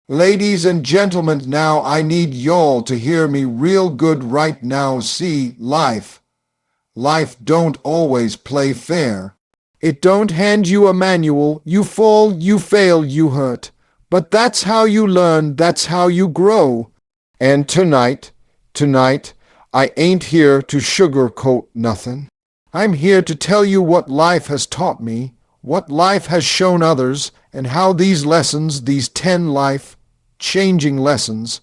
Ladies and gentlemen, now I need y'all to hear me real good right now. See, life don't always play fair. It don't hand you a manual. You fall, you fail, you hurt. But that's how you learn, that's how you grow. And tonight, I ain't here to sugarcoat nothing. I'm here to tell you what life has taught me, what life has shown others, and how these lessons, these 10 life-changing lessons,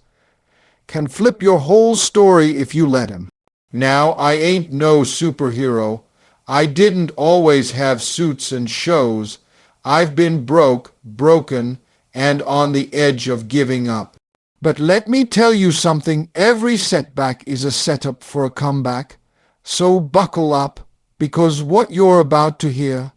can flip your whole story if you let 'em. Now, I ain't no superhero. I didn't always have suits and shows. I've been broken, and on the edge of giving up. But let me tell you something, every setback is a setup for a comeback. So buckle up, because what you're about to hear,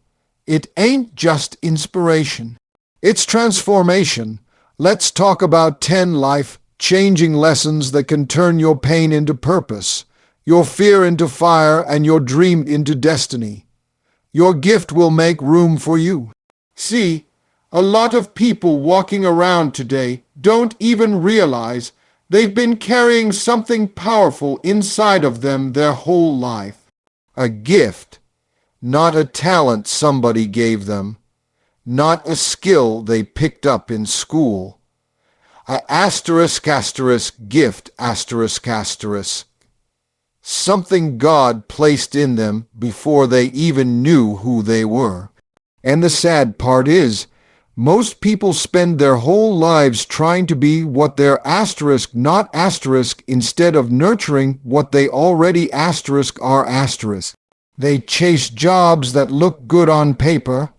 it ain't just inspiration. It's transformation. Let's talk about 10 life-changing lessons that can turn your pain into purpose, your fear into fire, and your dream into destiny. Your gift will make room for you. See, a lot of people walking around today don't even realize they've been carrying something powerful inside of them their whole life. A gift, not a talent somebody gave them, not a skill they picked up in school. A gift, something God placed in them before they even knew who they were. And the sad part is, most people spend their whole lives trying to be what they're not instead of nurturing what they already are. They chase jobs that look good on paper.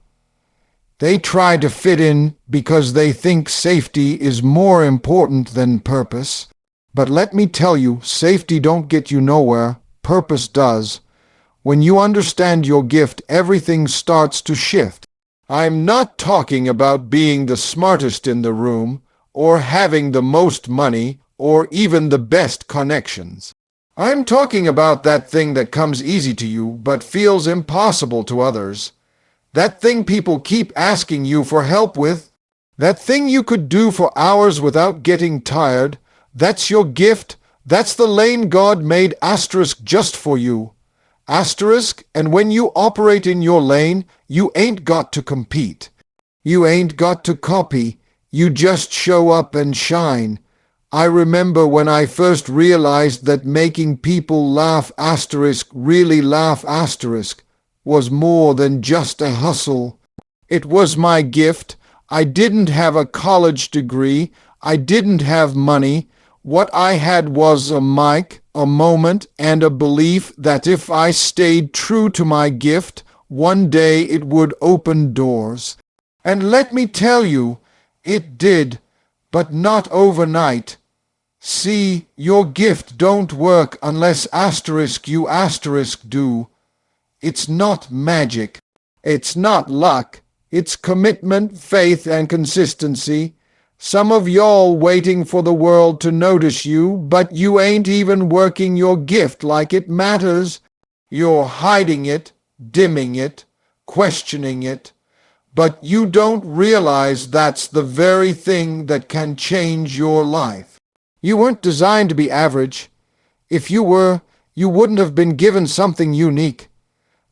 They try to fit in because they think safety is more important than purpose. But let me tell you, safety don't get you nowhere. Purpose does. When you understand your gift, everything starts to shift. I'm not talking about being the smartest in the room, or having the most money, or even the best connections. I'm talking about that thing that comes easy to you but feels impossible to others. That thing people keep asking you for help with. That thing you could do for hours without getting tired. That's your gift. That's the lane God made just for you. And when you operate in your lane, you ain't got to compete. You ain't got to copy. You just show up and shine. I remember when I first realized that making people really laugh was more than just a hustle. It was my gift. I didn't have a college degree. I didn't have money. What I had was a mic, a moment, and a belief that if I stayed true to my gift, one day it would open doors. And let me tell you, it did, but not overnight. See, your gift don't work unless you do. It's not magic. It's not luck. It's commitment, faith, and consistency. Some of y'all waiting for the world to notice you, but you ain't even working your gift like it matters. You're hiding it, dimming it, questioning it, but you don't realize that's the very thing that can change your life. You weren't designed to be average. If you were, you wouldn't have been given something unique.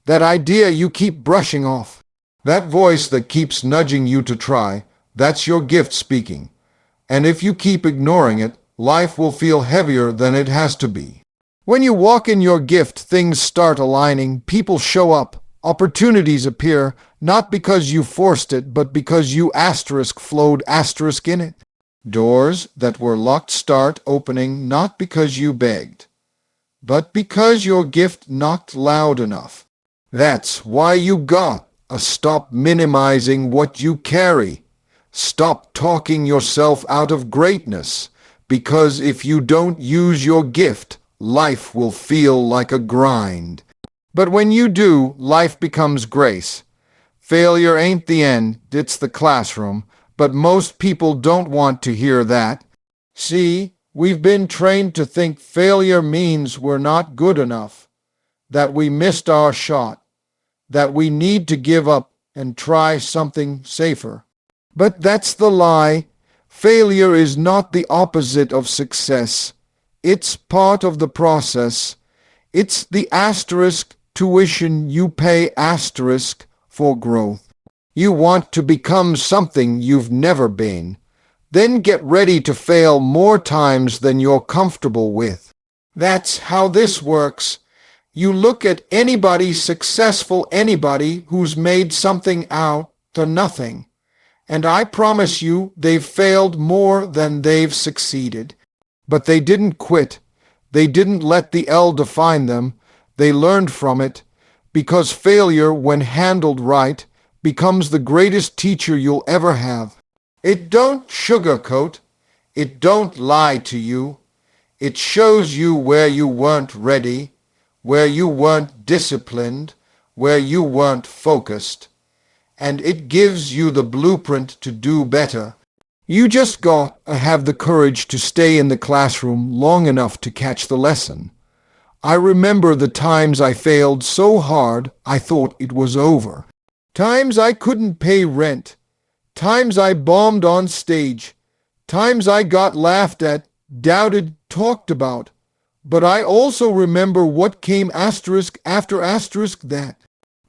That idea you keep brushing off. That voice that keeps nudging you to try. That's your gift speaking. And if you keep ignoring it, life will feel heavier than it has to be. When you walk in your gift, things start aligning, people show up, opportunities appear, not because you forced it, but because you flowed in it. Doors that were locked start opening, not because you begged, but because your gift knocked loud enough. That's why you got to stop minimizing what you carry. Stop talking yourself out of greatness, because if you don't use your gift, life will feel like a grind. But when you do, life becomes grace. Failure ain't the end, it's the classroom, but most people don't want to hear that. See, we've been trained to think failure means we're not good enough, that we missed our shot, that we need to give up and try something safer. But that's the lie. Failure is not the opposite of success. It's part of the process. It's the asterisk tuition you pay asterisk for growth. You want to become something you've never been. Then get ready to fail more times than you're comfortable with. That's how this works. You look at anybody successful, anybody who's made something out to nothing. And I promise you they've failed more than they've succeeded. But they didn't quit. They didn't let the L define them. They learned from it, because failure, when handled right, becomes the greatest teacher you'll ever have. It don't sugarcoat. It don't lie to you. It shows you where you weren't ready, where you weren't disciplined, where you weren't focused. And it gives you the blueprint to do better. You just got to have the courage to stay in the classroom long enough to catch the lesson. I remember the times I failed so hard I thought it was over. Times I couldn't pay rent. Times I bombed on stage. Times I got laughed at, doubted, talked about. But I also remember what came asterisk after asterisk that.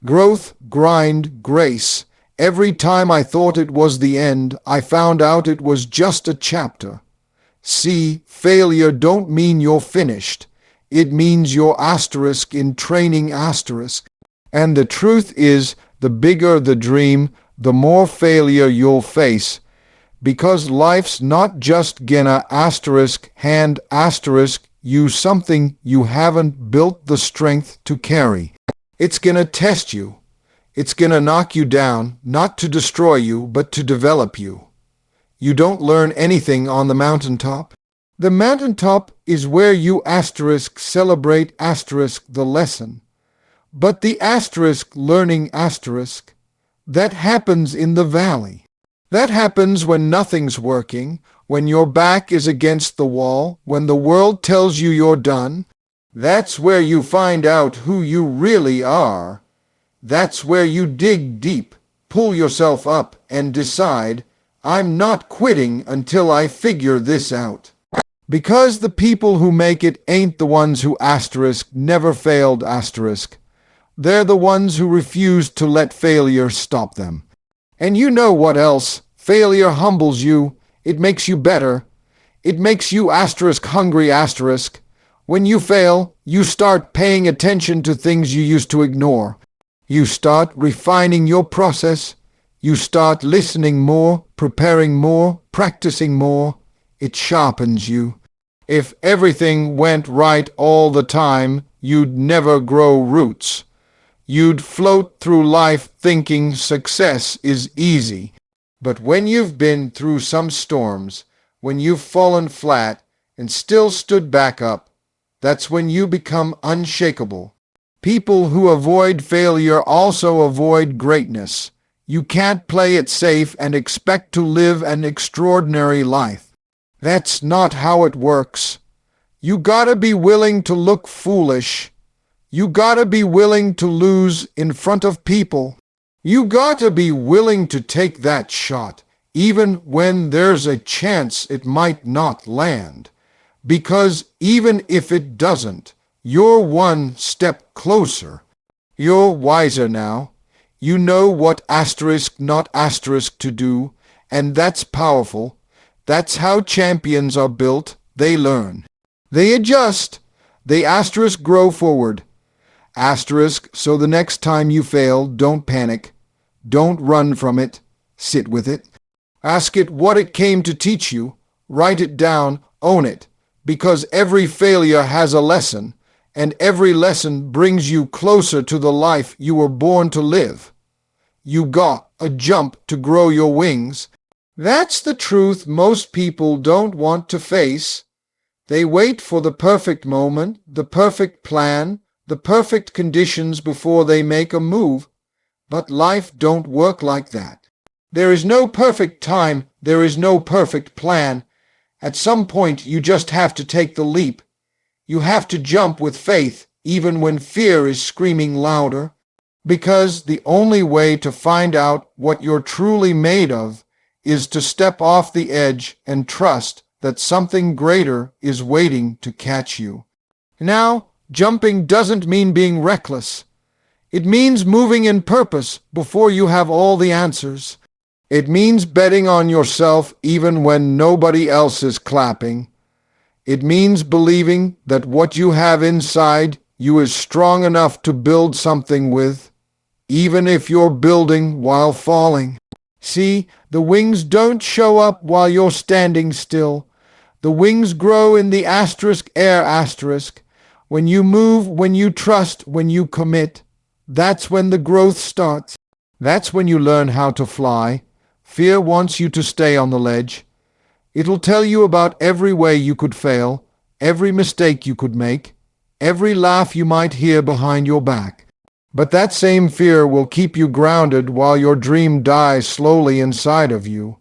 Growth, grind, grace. Every time I thought it was the end, I found out it was just a chapter. See, failure don't mean you're finished. It means you're asterisk in training asterisk. And the truth is, the bigger the dream, the more failure you'll face. Because life's not just gonna asterisk hand asterisk you something you haven't built the strength to carry. It's gonna test you. It's gonna knock you down, not to destroy you, but to develop you. You don't learn anything on the mountaintop. The mountaintop is where you asterisk celebrate asterisk the lesson. But the asterisk learning asterisk, that happens in the valley. That happens when nothing's working, when your back is against the wall, when the world tells you you're done. That's where you find out who you really are. That's where you dig deep, pull yourself up, and decide, I'm not quitting until I figure this out. Because the people who make it ain't the ones who asterisk never failed asterisk. They're the ones who refuse to let failure stop them. And you know what else? Failure humbles you. It makes you better. It makes you asterisk hungry asterisk. When you fail, you start paying attention to things you used to ignore. You start refining your process. You start listening more, preparing more, practicing more. It sharpens you. If everything went right all the time, you'd never grow roots. You'd float through life thinking success is easy. But when you've been through some storms, when you've fallen flat and still stood back up, that's when you become unshakable. People who avoid failure also avoid greatness. You can't play it safe and expect to live an extraordinary life. That's not how it works. You gotta be willing to look foolish. You gotta be willing to lose in front of people. You gotta be willing to take that shot, even when there's a chance it might not land. Because even if it doesn't, you're one step closer. You're wiser now. You know what asterisk not asterisk to do, and that's powerful. That's how champions are built. They learn. They adjust. They asterisk grow forward. Asterisk, so the next time you fail, don't panic. Don't run from it. Sit with it. Ask it what it came to teach you. Write it down. Own it. Because every failure has a lesson, and every lesson brings you closer to the life you were born to live. You got a jump to grow your wings. That's the truth most people don't want to face. They wait for the perfect moment, the perfect plan, the perfect conditions before they make a move. But life don't work like that. There is no perfect time, there is no perfect plan. At some point you just have to take the leap. You have to jump with faith, even when fear is screaming louder. Because the only way to find out what you're truly made of is to step off the edge and trust that something greater is waiting to catch you. Now, jumping doesn't mean being reckless. It means moving in purpose before you have all the answers. It means betting on yourself even when nobody else is clapping. It means believing that what you have inside you is strong enough to build something with, even if you're building while falling. See, the wings don't show up while you're standing still. The wings grow in the air. When you move, when you trust, when you commit. That's when the growth starts. That's when you learn how to fly. Fear wants you to stay on the ledge. It'll tell you about every way you could fail, every mistake you could make, every laugh you might hear behind your back. But that same fear will keep you grounded while your dream dies slowly inside of you.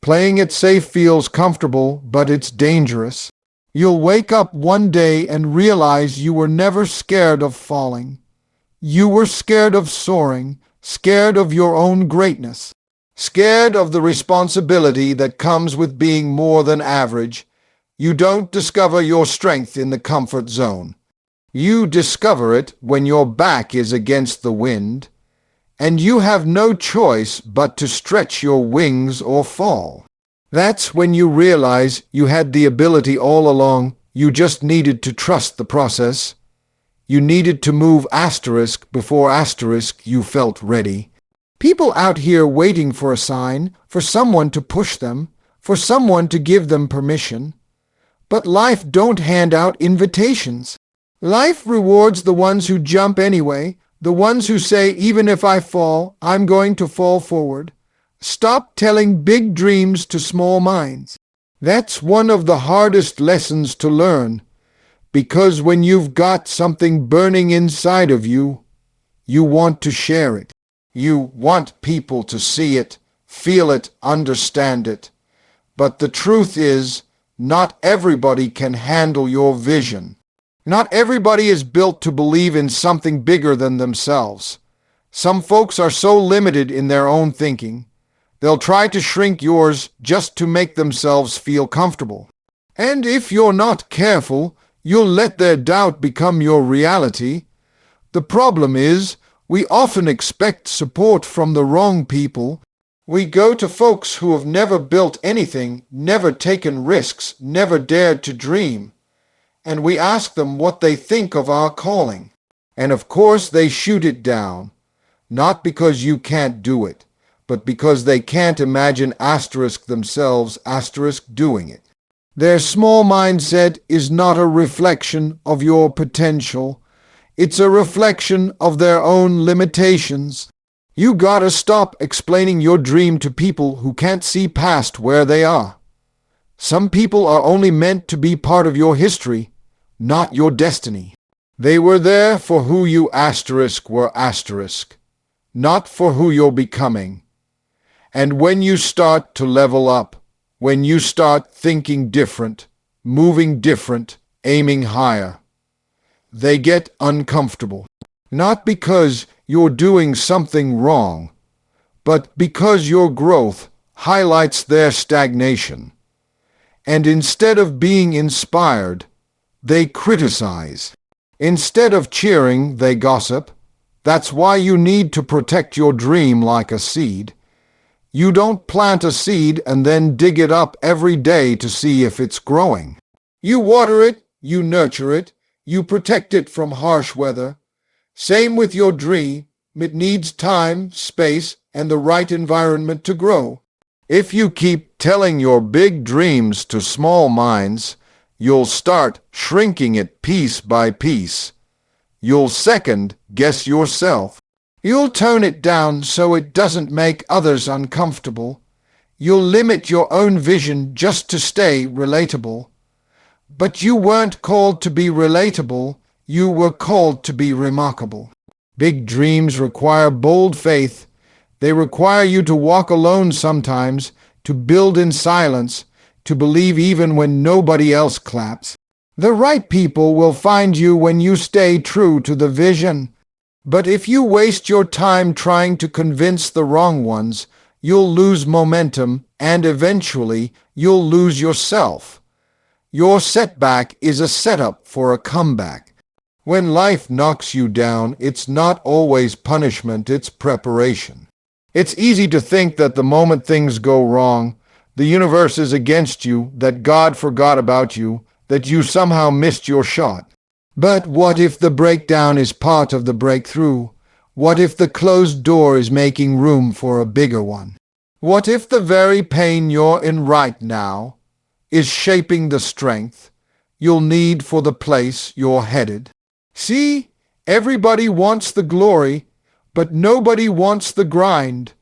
Playing it safe feels comfortable, but it's dangerous. You'll wake up one day and realize you were never scared of falling. You were scared of soaring, scared of your own greatness, scared of the responsibility that comes with being more than average. You don't discover your strength in the comfort zone. You discover it when your back is against the wind, and you have no choice but to stretch your wings or fall. That's when you realize you had the ability all along. You just needed to trust the process. You needed to move before you felt ready. People out here waiting for a sign, for someone to push them, for someone to give them permission. But life don't hand out invitations. Life rewards the ones who jump anyway, the ones who say, even if I fall, I'm going to fall forward. Stop telling big dreams to small minds. That's one of the hardest lessons to learn, because when you've got something burning inside of you, you want to share it. You want people to see it, feel it, understand it. But the truth is, not everybody can handle your vision. Not everybody is built to believe in something bigger than themselves. Some folks are so limited in their own thinking, they'll try to shrink yours just to make themselves feel comfortable. And if you're not careful, you'll let their doubt become your reality. The problem is, we often expect support from the wrong people. We go to folks who have never built anything, never taken risks, never dared to dream. And we ask them what they think of our calling. And of course they shoot it down. Not because you can't do it, but because they can't imagine themselves doing it. Their small mindset is not a reflection of your potential. It's a reflection of their own limitations. You gotta stop explaining your dream to people who can't see past where they are. Some people are only meant to be part of your history, not your destiny. They were there for who you were not for who you're becoming. And when you start to level up, when you start thinking different, moving different, aiming higher, they get uncomfortable. Not because you're doing something wrong, but because your growth highlights their stagnation. And instead of being inspired, they criticize. Instead of cheering, they gossip. That's why you need to protect your dream like a seed. You don't plant a seed and then dig it up every day to see if it's growing. You water it, you nurture it, you protect it from harsh weather. Same with your dream. It needs time, space, and the right environment to grow. If you keep telling your big dreams to small minds, you'll start shrinking it piece by piece. You'll second guess yourself. You'll tone it down so it doesn't make others uncomfortable. You'll limit your own vision just to stay relatable. But you weren't called to be relatable, you were called to be remarkable. Big dreams require bold faith. They require you to walk alone sometimes, to build in silence, to believe even when nobody else claps. The right people will find you when you stay true to the vision. But if you waste your time trying to convince the wrong ones, you'll lose momentum, and eventually you'll lose yourself. Your setback is a setup for a comeback. When life knocks you down, it's not always punishment, it's preparation. It's easy to think that the moment things go wrong, the universe is against you, that God forgot about you, that you somehow missed your shot. But what if the breakdown is part of the breakthrough? What if the closed door is making room for a bigger one? What if the very pain you're in right now is shaping the strength you'll need for the place you're headed? See, everybody wants the glory, but nobody wants the grind.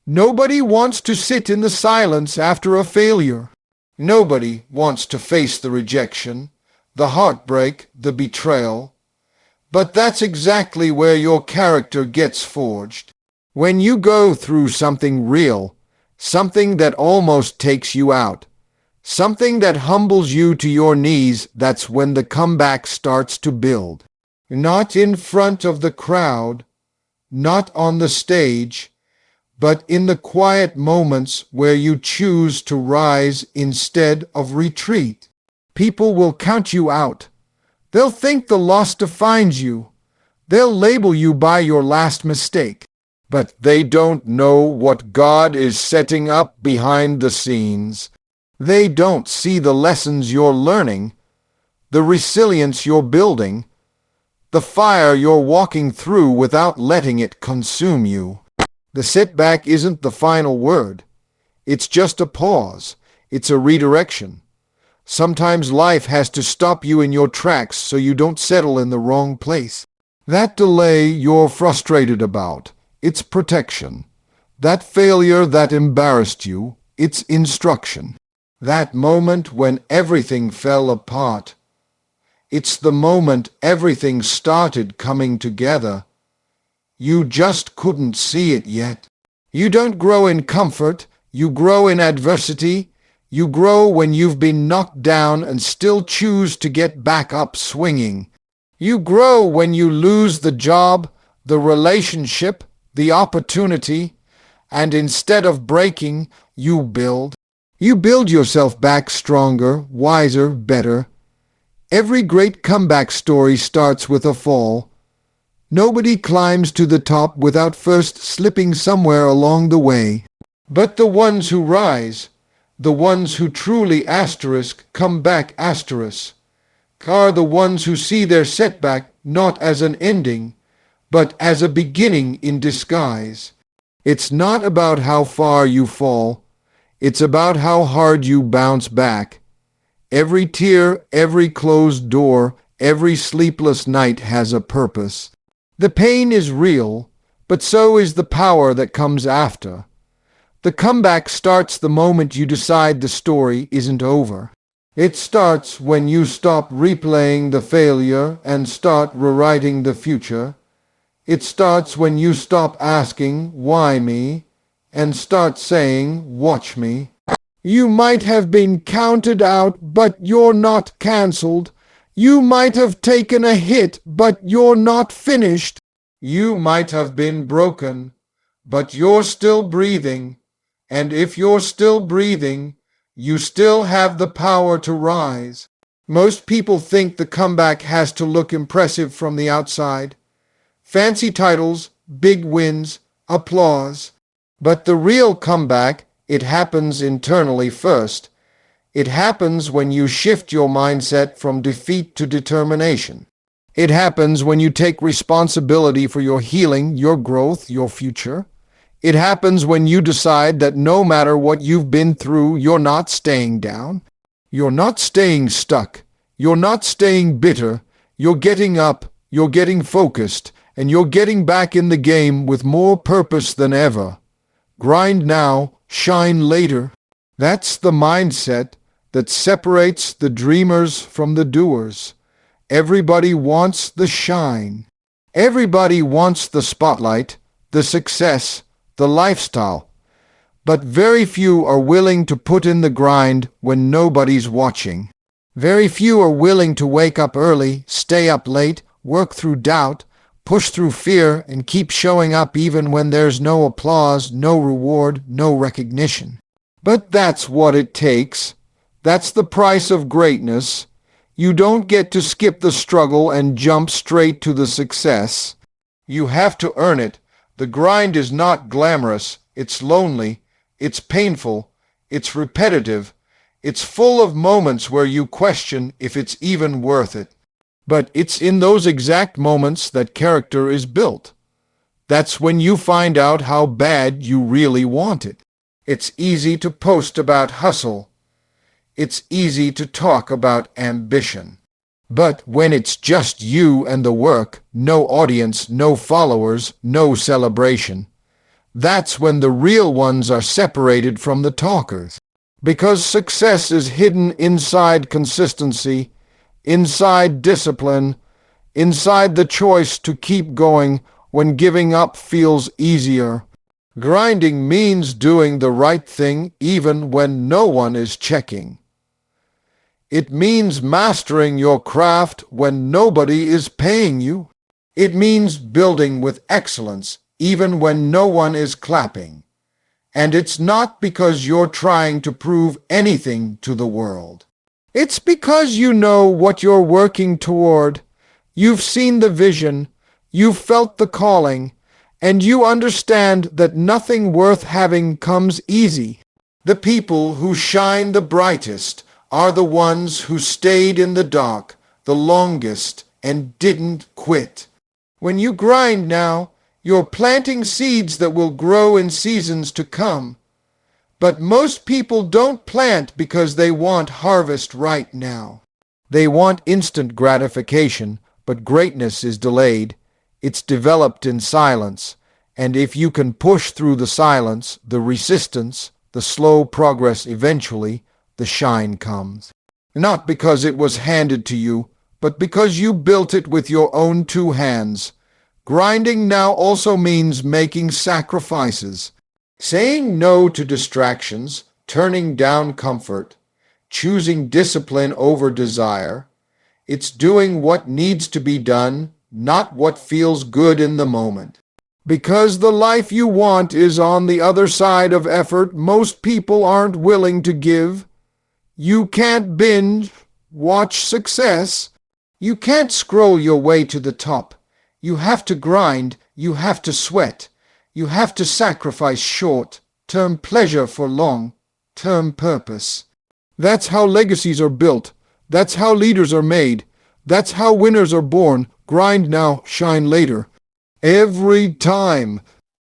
Nobody wants to sit in the silence after a failure. Nobody wants to face the rejection, the heartbreak, the betrayal. But that's exactly where your character gets forged. When you go through something real, something that almost takes you out, something that humbles you to your knees, that's when the comeback starts to build. Not in front of the crowd, not on the stage, but in the quiet moments where you choose to rise instead of retreat. People will count you out. They'll think the loss defines you. They'll label you by your last mistake. But they don't know what God is setting up behind the scenes. They don't see the lessons you're learning, the resilience you're building, the fire you're walking through without letting it consume you. The setback isn't the final word. It's just a pause. It's a redirection. Sometimes life has to stop you in your tracks so you don't settle in the wrong place. That delay you're frustrated about, it's protection. That failure that embarrassed you, it's instruction. That moment when everything fell apart, it's the moment everything started coming together. You just couldn't see it yet. You don't grow in comfort, you grow in adversity. You grow when you've been knocked down and still choose to get back up swinging. You grow when you lose the job, the relationship, the opportunity, and instead of breaking, you build. You build yourself back stronger, wiser, better. Every great comeback story starts with a fall. Nobody climbs to the top without first slipping somewhere along the way. But the ones who rise, the ones who truly come back are the ones who see their setback not as an ending, but as a beginning in disguise. It's not about how far you fall. It's about how hard you bounce back. Every tear, every closed door, every sleepless night has a purpose. The pain is real, but so is the power that comes after. The comeback starts the moment you decide the story isn't over. It starts when you stop replaying the failure and start rewriting the future. It starts when you stop asking, "Why me?" and start saying, "Watch me." You might have been counted out, but you're not cancelled. You might have taken a hit, but you're not finished. You might have been broken, but you're still breathing. And if you're still breathing, you still have the power to rise. Most people think the comeback has to look impressive from the outside. Fancy titles, big wins, applause. But the real comeback, it happens internally first. It happens when you shift your mindset from defeat to determination. It happens when you take responsibility for your healing, your growth, your future. It happens when you decide that no matter what you've been through, you're not staying down. You're not staying stuck. You're not staying bitter. You're getting up, you're getting focused, and you're getting back in the game with more purpose than ever. Grind now, shine later. That's the mindset that separates the dreamers from the doers. Everybody wants the shine. Everybody wants the spotlight, the success, the lifestyle. But very few are willing to put in the grind when nobody's watching. Very few are willing to wake up early, stay up late, work through doubt, Push through fear and keep showing up even when there's no applause, no reward, no recognition. But that's what it takes. That's the price of greatness. You don't get to skip the struggle and jump straight to the success. You have to earn it. The grind is not glamorous. It's lonely. It's painful. It's repetitive. It's full of moments where you question if it's even worth it. But it's in those exact moments that character is built. That's when you find out how bad you really want it. It's easy to post about hustle. It's easy to talk about ambition. But when it's just you and the work, no audience, no followers, no celebration, that's when the real ones are separated from the talkers. Because success is hidden inside consistency, inside discipline, inside the choice to keep going when giving up feels easier. Grinding means doing the right thing even when no one is checking. It means mastering your craft when nobody is paying you. It means building with excellence even when no one is clapping. And it's not because you're trying to prove anything to the world. It's because you know what you're working toward. You've seen the vision, you've felt the calling, and you understand that nothing worth having comes easy. The people who shine the brightest are the ones who stayed in the dark the longest and didn't quit. When you grind now, you're planting seeds that will grow in seasons to come. But most people don't plant because they want harvest right now. They want instant gratification, but greatness is delayed. It's developed in silence. And if you can push through the silence, the resistance, the slow progress, eventually, the shine comes. Not because it was handed to you, but because you built it with your own two hands. Grinding now also means making sacrifices. Saying no to distractions, turning down comfort, choosing discipline over desire. It's doing what needs to be done, not what feels good in the moment. Because the life you want is on the other side of effort most people aren't willing to give. You can't binge watch success. You can't scroll your way to the top. You have to grind. You have to sweat. You have to sacrifice short-term pleasure for long-term purpose. That's how legacies are built. That's how leaders are made. That's how winners are born. Grind now, shine later. Every time